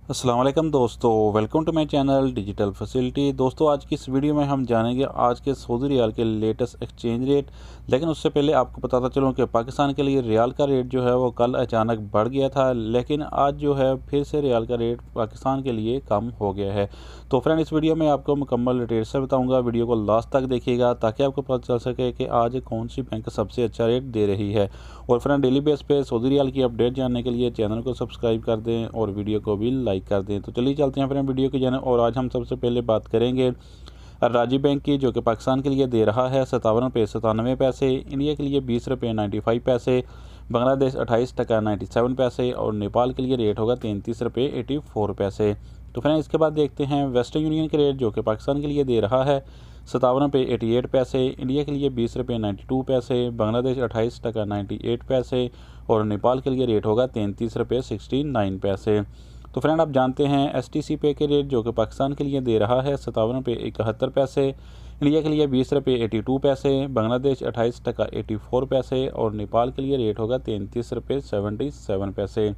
अस्सलाम वालेकुम दोस्तों, welcome to my channel digital facility. दोस्तों, आज की इस वीडियो में हम जानेंगे आज के सऊदी रियाल के लेटेस्ट एक्सचेंज रेट। लेकिन उससे पहले आपको बताता चलूं कि पाकिस्तान के लिए रियाल का रेट जो है वो कल अचानक बढ़ गया था, लेकिन आज जो है फिर से रियाल का रेट पाकिस्तान के लिए कम हो गया है। तो फ्रेंड, इस वीडियो में आपको मुकम्मल डिटेल से बताऊँगा, वीडियो को लास्ट तक देखिएगा ताकि आपको पता चल सके कि आज कौन सी बैंक सबसे अच्छा रेट दे रही है। और फ्रेंड, डेली बेस पे सऊदी रियाल की अपडेट जानने के लिए चैनल को सब्सक्राइब कर दें और वीडियो को भी लाइक कर दें। तो चलिए चलते हैं फ्रेंड वीडियो की जाने। और आज हम सबसे पहले बात करेंगे राजी बैंक की, जो कि पाकिस्तान के लिए दे रहा है 57 रुपये 97 पैसे, इंडिया के लिए 20 रुपये 95 पैसे, बांग्लादेश 28 टका 97 पैसे और नेपाल के लिए रेट होगा 33 रुपये 84 पैसे। तो फ्रेंड, इसके बाद देखते हैं वेस्टर्न यूनियन के रेट, जो कि पाकिस्तान के लिए दे रहा है 57 रुपये 88 पैसे, इंडिया के लिए 20 रुपये 92 पैसे, बांग्लादेश 28 टका 98 पैसे और नेपाल के लिए रेट होगा 33 रुपये 69 पैसे। तो फ्रेंड, आप जानते हैं STC पे के रेट, जो कि पाकिस्तान के लिए दे रहा है 57 रुपये 71 पैसे, इंडिया के लिए 20 रुपये 82 पैसे, बांग्लादेश 28 टका 84 पैसे और नेपाल के लिए रेट होगा 33 रुपये 77 पैसे।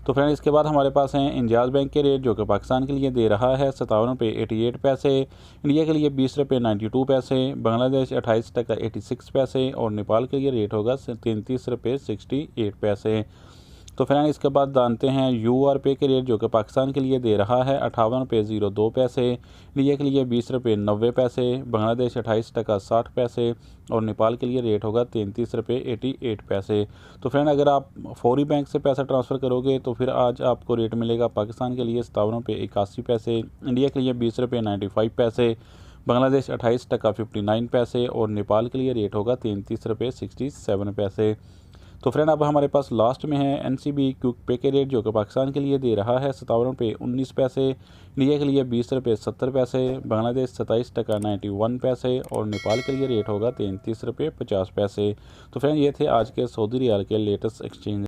तो फ्रेंड, इसके बाद हमारे पास हैं इंजाज बैंक के रेट, जो कि पाकिस्तान के लिए दे रहा है 57 रुपये 88 पैसे, इंडिया के लिए 20 रुपये 92 पैसे, बांग्लादेश 28 टका 86 पैसे और नेपाल के लिए रेट होगा 33 रुपये 68 पैसे। तो फ्रेंड, इसके बाद जानते हैं UR पे के रेट, जो कि पाकिस्तान के लिए दे रहा है 58 रुपये 02 पैसे, इंडिया के लिए 20 रुपये 90 पैसे, बांग्लादेश 28 टका 60 पैसे और नेपाल के लिए रेट होगा 33 रुपये 88 पैसे। तो फ्रेंड, अगर आप फौरी बैंक से पैसा ट्रांसफ़र करोगे तो फिर आज आपको रेट मिलेगा पाकिस्तान के लिए 57 रुपये 81 पैसे, इंडिया के लिए 20 रुपये 95 पैसे, बांग्लादेश 28 टका 59 पैसे और नेपाल के लिए रेट होगा 33 रुपये 67 पैसे। तो फ्रेंड, अब हमारे पास लास्ट में है NCB क्विक पे के रेट, जो कि पाकिस्तान के लिए दे रहा है 57 रुपये 19 पैसे, इंडिया के लिए 20 रुपये 70 पैसे, बांग्लादेश 27 टका 91 पैसे और नेपाल के लिए रेट होगा 33 रुपये 50 पैसे। तो फ्रेंड, ये थे आज के सऊदी रियाल के लेटेस्ट एक्सचेंज।